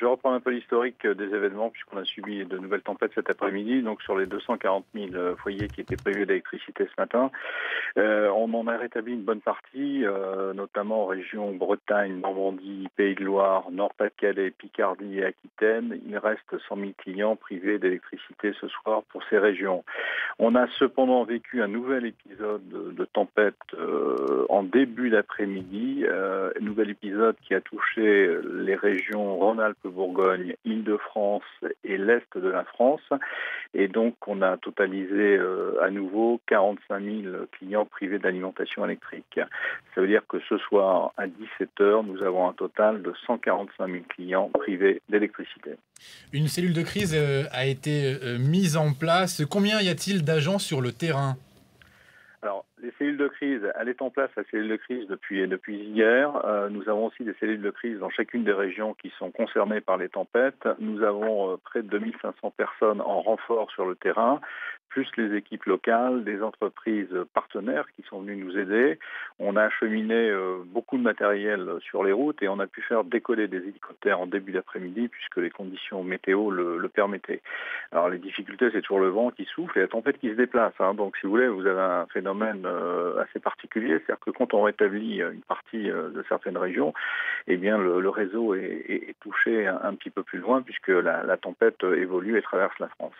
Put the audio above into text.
vais reprendre un peu l'historique des événements puisqu'on a subi de nouvelles tempêtes cet après-midi. Donc sur les 240 000 foyers qui étaient prévus d'électricité ce matin, on en a rétabli une bonne partie, notamment en région Bretagne, Normandie, Pays de Loire, Nord-Pas-de-Calais, Picardie et Aquitaine. Il reste 100 000 clients privés d'électricité ce soir pour ces régions. On a cependant vécu un nouvel épisode de tempête en début d'après-midi, nouvel épisode qui a touché les régions Rhône-Alpes-Bourgogne, Île-de-France et l'Est de la France. Et donc on a totalisé à nouveau 45 000 clients privés d'alimentation électrique. Ça veut dire que ce soir à 17h, nous avons un total de 145 000 clients privés d'électricité. Une cellule de crise a été mise en place. Combien y a-t-il d'agents sur le terrain? Alors, les cellules de crise, elle est en place, la cellule de crise, depuis hier. Nous avons aussi des cellules de crise dans chacune des régions qui sont concernées par les tempêtes. Nous avons près de 2500 personnes en renfort sur le terrain, plus les équipes locales, des entreprises partenaires qui sont venues nous aider. On a acheminé beaucoup de matériel sur les routes et on a pu faire décoller des hélicoptères en début d'après-midi puisque les conditions météo le permettaient. Alors les difficultés, c'est toujours le vent qui souffle et la tempête qui se déplace. Donc si vous voulez, vous avez un phénomène assez particulier, c'est-à-dire que quand on rétablit une partie de certaines régions, eh bien le réseau est touché un petit peu plus loin puisque la tempête évolue et traverse la France.